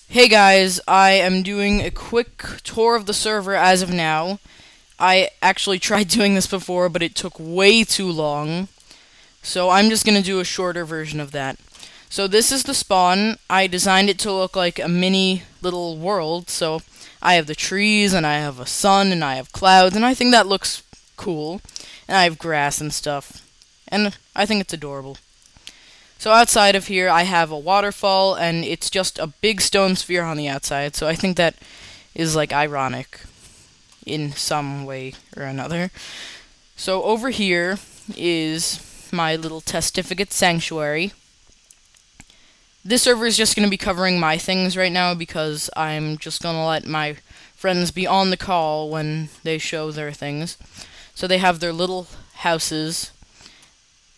Hey guys, I am doing a quick tour of the server as of now. I actually tried doing this before, but it took way too long. So I'm just going to do a shorter version of that. So this is the spawn. I designed it to look like a mini little world. So I have the trees, and I have a sun, and I have clouds, and I think that looks cool. And I have grass and stuff. And I think it's adorable. So outside of here, I have a waterfall, and it's just a big stone sphere on the outside, so I think that is, like, ironic in some way or another. So over here is my little testificate sanctuary. This server is just going to be covering my things right now because I'm just going to let my friends be on the call when they show their things. So they have their little houses,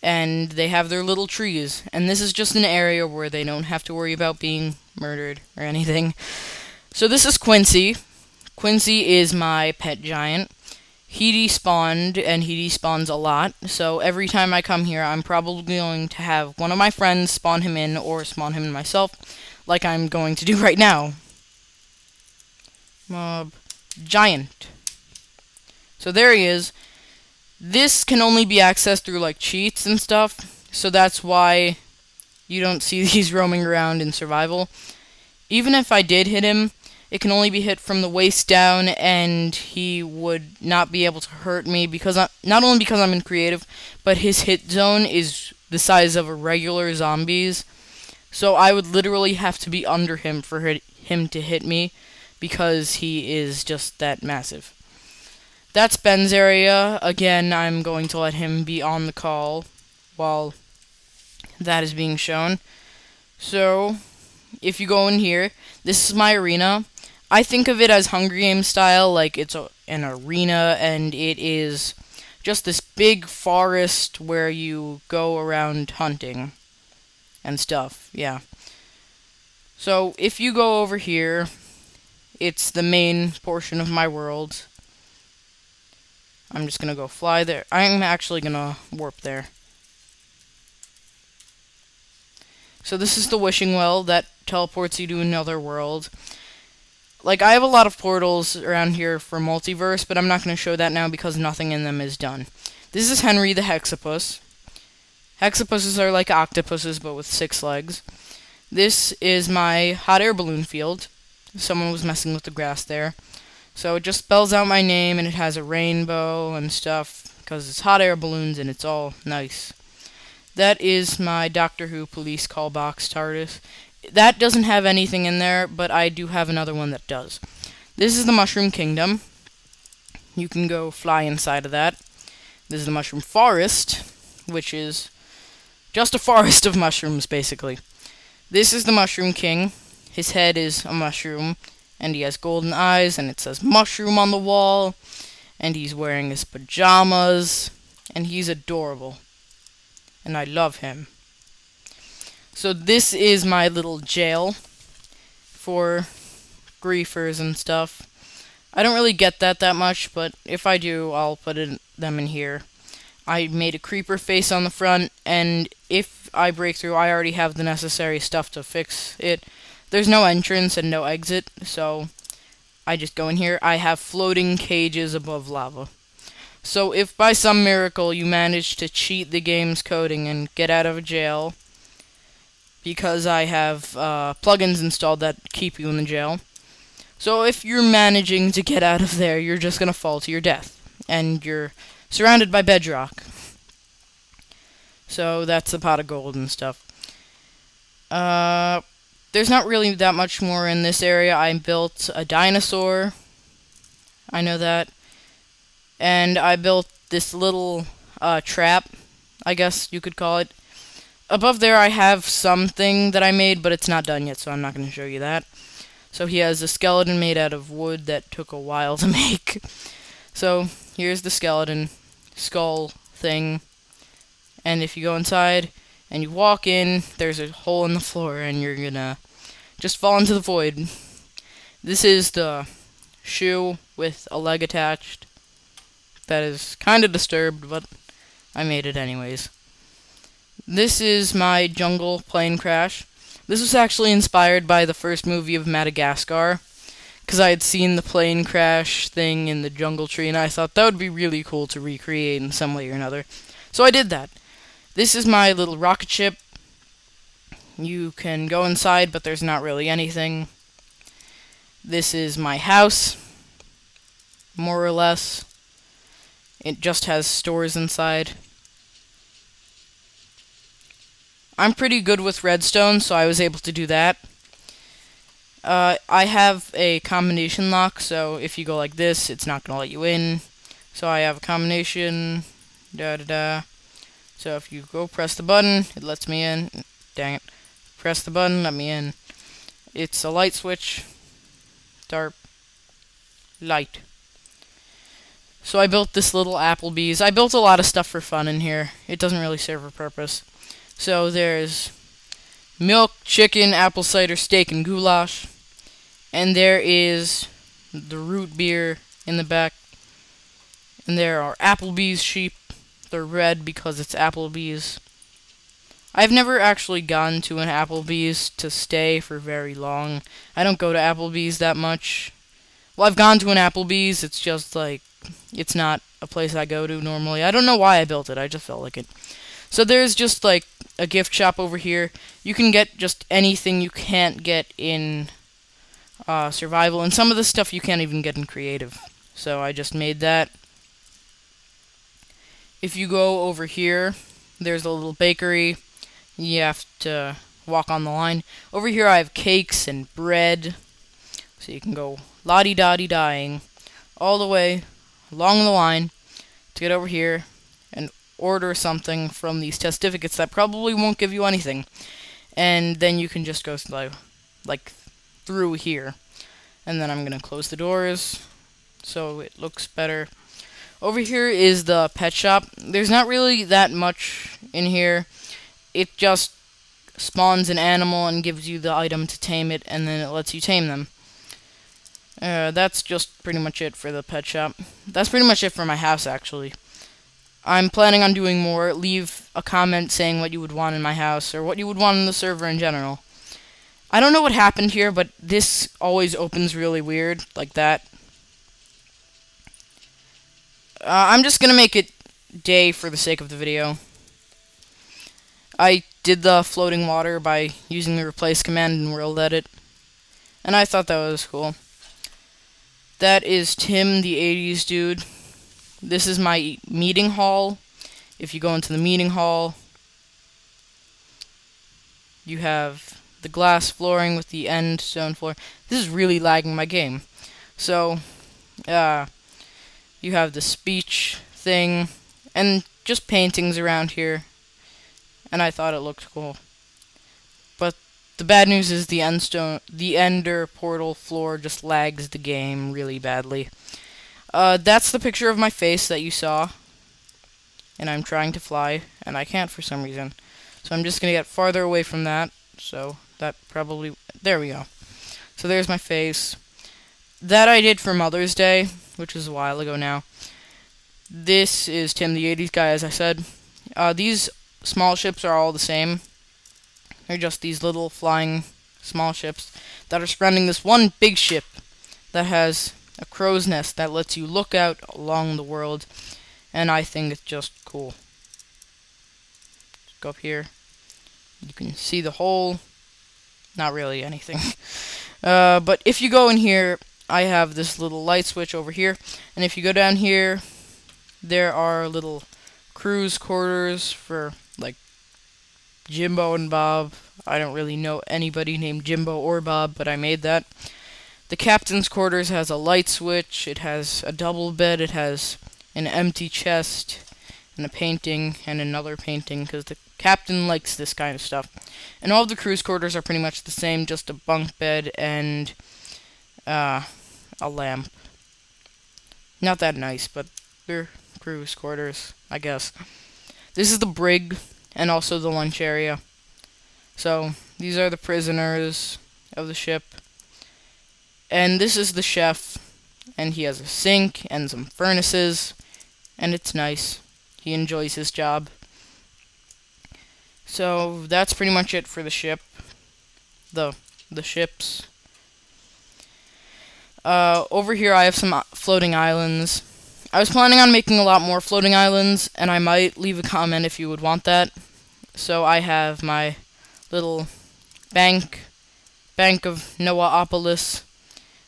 and they have their little trees, and this is just an area where they don't have to worry about being murdered or anything. So this is Quincy. Quincy is my pet giant. He despawned, and he despawns a lot, so every time I come here, I'm probably going to have one of my friends spawn him in, or spawn him in myself, like I'm going to do right now. Mob giant. So there he is. This can only be accessed through, like, cheats and stuff, so that's why you don't see these roaming around in survival. Even if I did hit him, it can only be hit from the waist down, and he would not be able to hurt me, because not only because I'm in creative, but his hit zone is the size of a regular zombie's, so I would literally have to be under him for him to hit me, because he is just that massive. That's Ben's area. Again, I'm going to let him be on the call while that is being shown. So, if you go in here, this is my arena. I think of it as Hunger Games style, like it's an arena, and it is just this big forest where you go around hunting and stuff, yeah. So, if you go over here, it's the main portion of my world. I'm just gonna go fly there. I'm actually gonna warp there. So this is the wishing well that teleports you to another world. Like, I have a lot of portals around here for multiverse, but I'm not gonna show that now because nothing in them is done. This is Henry the Hexapus. Hexapuses are like octopuses, but with 6 legs. This is my hot air balloon field. Someone was messing with the grass there. So it just spells out my name, and it has a rainbow and stuff, because it's hot air balloons, and it's all nice. That is my Doctor Who police call box TARDIS. That doesn't have anything in there, but I do have another one that does. This is the Mushroom Kingdom. You can go fly inside of that. This is the Mushroom Forest, which is just a forest of mushrooms, basically. This is the Mushroom King. His head is a mushroom, and he has golden eyes, and it says mushroom on the wall, and he's wearing his pajamas, and he's adorable, and I love him. So this is my little jail for griefers and stuff. I don't really get that much, but if I do, I'll put them in here. I made a creeper face on the front, and if I break through, I already have the necessary stuff to fix it. There's no entrance and no exit, so I just go in here. I have floating cages above lava. So if by some miracle you manage to cheat the game's coding and get out of jail, because I have plugins installed that keep you in the jail. So if you're managing to get out of there, you're just gonna fall to your death, and you're surrounded by bedrock. So that's the pot of gold and stuff. There's not really that much more in this area. I built a dinosaur. I know that. And I built this little trap, I guess you could call it. Above there I have something that I made, but it's not done yet, so I'm not going to show you that. So he has a skeleton made out of wood that took a while to make. So here's the skeleton skull thing. And if you go inside and you walk in, there's a hole in the floor, and you're gonna just fall into the void. This is the shoe with a leg attached. That is kind of disturbed, but I made it anyways. This is my jungle plane crash. This was actually inspired by the first movie of Madagascar, because I had seen the plane crash thing in the jungle tree, and I thought that would be really cool to recreate in some way or another. So I did that. This is my little rocket ship. You can go inside, but there's not really anything. This is my house, more or less. It just has stores inside. I'm pretty good with redstone, so I was able to do that. I have a combination lock, so if you go like this, it's not going to let you in. So I have a combination, da-da-da. So if you go press the button, it lets me in. Dang it. Press the button, let me in. It's a light switch. Dark. Light. So I built this little Applebee's. I built a lot of stuff for fun in here. It doesn't really serve a purpose. So there's milk, chicken, apple cider, steak, and goulash. And there is the root beer in the back. And there are Applebee's sheep. They're red because it's Applebee's. I've never actually gone to an Applebee's to stay for very long. I don't go to Applebee's that much. Well, I've gone to an Applebee's. It's just like, it's not a place I go to normally. I don't know why I built it. I just felt like it. So there's just like a gift shop over here. You can get just anything you can't get in survival, and some of the stuff you can't even get in creative. So I just made that. If you go over here, there's a little bakery. You have to walk on the line. Over here I have cakes and bread. So you can go la-di-da-di-dying all the way along the line to get over here and order something from these testificates that probably won't give you anything. And then you can just go like through here. And then I'm going to close the doors so it looks better. Over here is the pet shop. There's not really that much in here. It just spawns an animal and gives you the item to tame it, and then it lets you tame them. That's just pretty much it for the pet shop. That's pretty much it for my house, actually. I'm planning on doing more. Leave a comment saying what you would want in my house, or what you would want in the server in general. I don't know what happened here, but this always opens really weird, like that. I'm just gonna make it day for the sake of the video. I did the floating water by using the replace command in World Edit, and I thought that was cool. That is Tim, the 80s dude. This is my meeting hall. If you go into the meeting hall, you have the glass flooring with the end stone floor. This is really lagging my game. So, you have the speech thing, and just paintings around here. And I thought it looked cool. But the bad news is the ender portal floor just lags the game really badly. That's the picture of my face that you saw. And I'm trying to fly, and I can't for some reason. So I'm just gonna get farther away from that. So that probably, there we go. So there's my face. That I did for Mother's Day, which was a while ago now. This is Tim the 80s guy, as I said. These small ships are all the same. They're just these little flying small ships that are surrounding this one big ship that has a crow's nest that lets you look out along the world, and I think it's just cool. Just go up here. You can see the whole, not really anything. But if you go in here, I have this little light switch over here, and if you go down here, there are little crew's quarters for, like, Jimbo and Bob. I don't really know anybody named Jimbo or Bob, but I made that. The captain's quarters has a light switch, it has a double bed, it has an empty chest, and a painting, and another painting, because the captain likes this kind of stuff. And all of the crew's quarters are pretty much the same, just a bunk bed and a lamp. Not that nice, but they're crew's quarters, I guess. This is the brig, and also the lunch area. So, these are the prisoners of the ship. And this is the chef, and he has a sink and some furnaces, and it's nice. He enjoys his job. So, that's pretty much it for the ship. the ships. Over here I have some floating islands. I was planning on making a lot more floating islands, and I might leave a comment if you would want that. So I have my little bank of Noaopolis,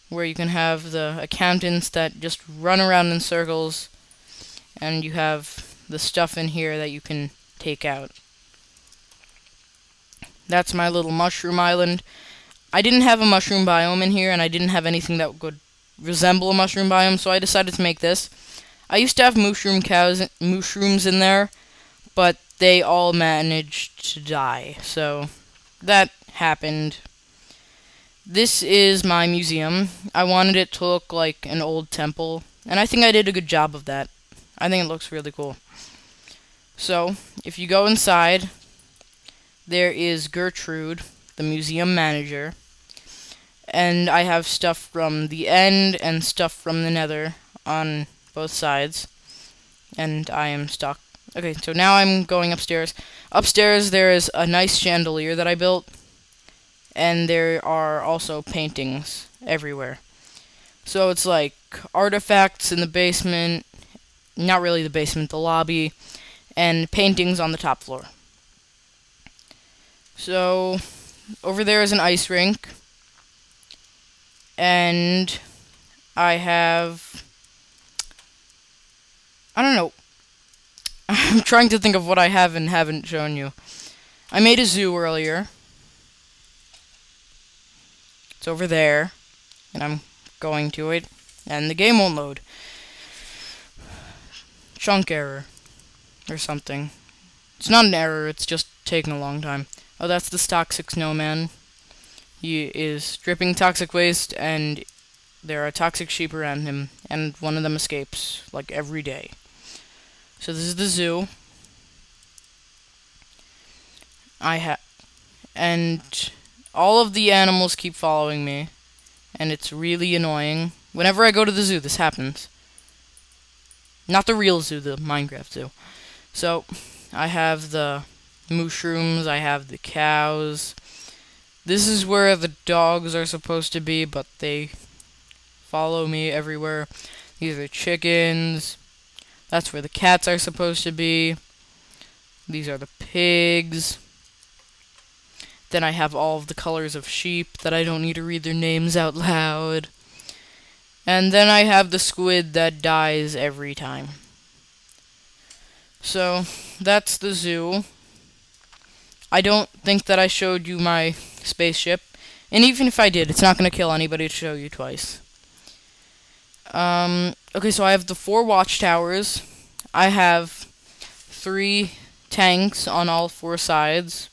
where you can have the accountants that just run around in circles, and you have the stuff in here that you can take out. That's my little mushroom island. I didn't have a mushroom biome in here, and I didn't have anything that would resemble a mushroom biome, so I decided to make this. I used to have mushrooms in there, but they all managed to die, so that happened. This is my museum. I wanted it to look like an old temple, and I think I did a good job of that. I think it looks really cool. So, if you go inside, there is Gertrude, the museum manager, and I have stuff from the end and stuff from the nether on both sides, and I am stuck. Okay, so now I'm going upstairs. Upstairs there is a nice chandelier that I built, and there are also paintings everywhere. So it's like artifacts in the basement, not really the basement, the lobby, and paintings on the top floor. So over there is an ice rink, and I don't know. I'm trying to think of what I have and haven't shown you. I made a zoo earlier. It's over there, and I'm going to it, and the game won't load. Chunk error, or something. It's not an error, it's just taking a long time. Oh, that's the toxic snowman. He is dripping toxic waste, and there are toxic sheep around him, and one of them escapes, like, every day. So this is the zoo. And all of the animals keep following me, and it's really annoying. Whenever I go to the zoo, this happens. Not the real zoo, the Minecraft zoo. So, I have the mushrooms, I have the cows. This is where the dogs are supposed to be, but they follow me everywhere. These are chickens. That's where the cats are supposed to be. These are the pigs. Then I have all of the colors of sheep that I don't need to read their names out loud. And then I have the squid that dies every time. So, that's the zoo. I don't think that I showed you my spaceship. And even if I did, it's not going to kill anybody to show you twice. Okay, so I have the 4 watchtowers. I have 3 tanks on all 4 sides.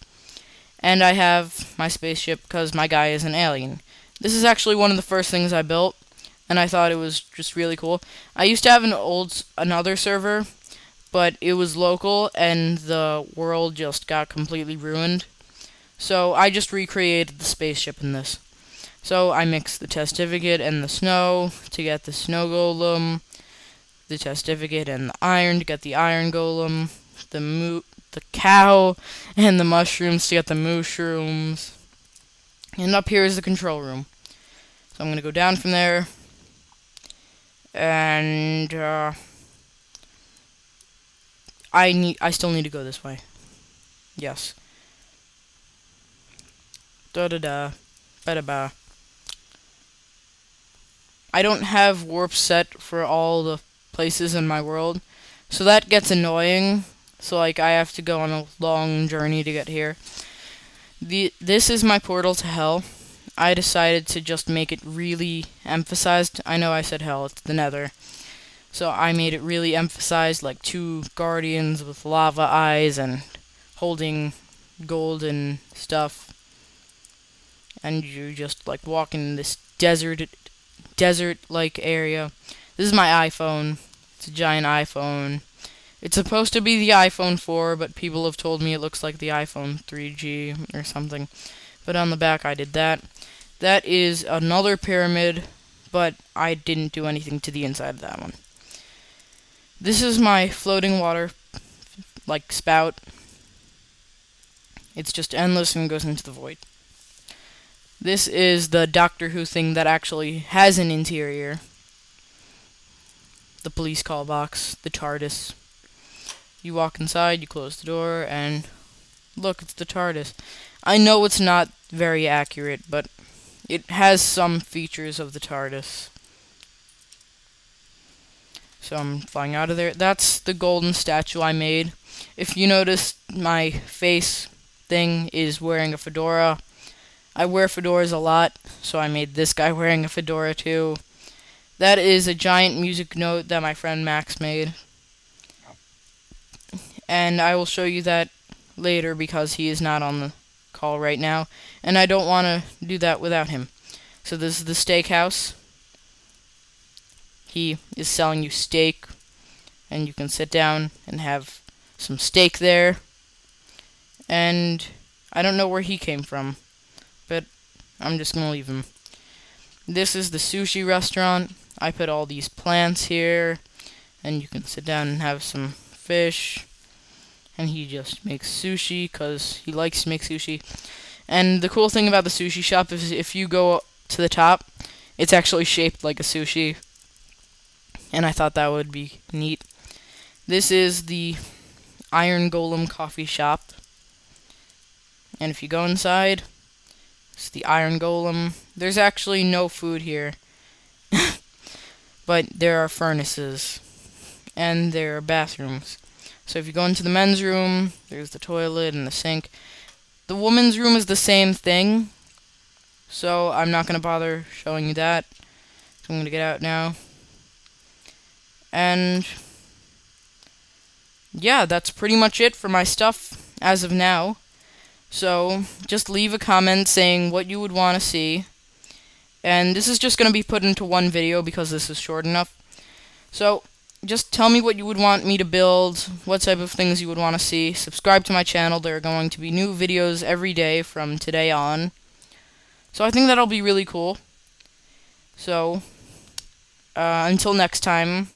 And I have my spaceship because my guy is an alien. This is actually one of the first things I built, and I thought it was just really cool. I used to have another server, but it was local, and the world just got completely ruined. So I just recreated the spaceship in this. So I mixed the testificate and the snow to get the snow golem, the testificate and the iron to get the iron golem, the cow and the mushrooms to get the mushrooms. And up here is the control room. So I'm gonna go down from there, and I still need to go this way. Yes. Da-da-da. Ba-da-ba. I don't have warp set for all the places in my world, so that gets annoying. So, like, I have to go on a long journey to get here. This is my portal to hell. I decided to just make it really emphasized. I know I said hell, it's the nether. So I made it really emphasized, like 2 guardians with lava eyes and holding golden stuff. And you just, like, walk in this desert-like area. This is my iPhone. It's a giant iPhone. It's supposed to be the iPhone 4, but people have told me it looks like the iPhone 3G or something. But on the back I did that. That is another pyramid, but I didn't do anything to the inside of that one. This is my floating water, like, spout. It's just endless and goes into the void. This is the Doctor Who thing that actually has an interior. The police call box, the TARDIS. You walk inside, you close the door, and look, it's the TARDIS. I know it's not very accurate, but it has some features of the TARDIS. So I'm flying out of there. That's the golden statue I made. If you notice, my face thing is wearing a fedora. I wear fedoras a lot, so I made this guy wearing a fedora too. That is a giant music note that my friend Max made. And I will show you that later because he is not on the call right now. And I don't want to do that without him. So this is the steakhouse. He is selling you steak. And you can sit down and have some steak there. And I don't know where he came from, but I'm just going to leave him. This is the sushi restaurant. I put all these plants here. And you can sit down and have some fish. And he just makes sushi because he likes to make sushi. And the cool thing about the sushi shop is if you go to the top, it's actually shaped like a sushi. And I thought that would be neat. This is the Iron Golem coffee shop. And if you go inside, it's the Iron Golem. There's actually no food here. But there are furnaces. And there are bathrooms. So if you go into the men's room, there's the toilet and the sink. The women's room is the same thing. So I'm not going to bother showing you that. So I'm going to get out now. And yeah, that's pretty much it for my stuff as of now. So just leave a comment saying what you would want to see. And this is just going to be put into one video because this is short enough. So just tell me what you would want me to build, what type of things you would want to see. Subscribe to my channel. There are going to be new videos every day from today on. So I think that'll be really cool. So until next time.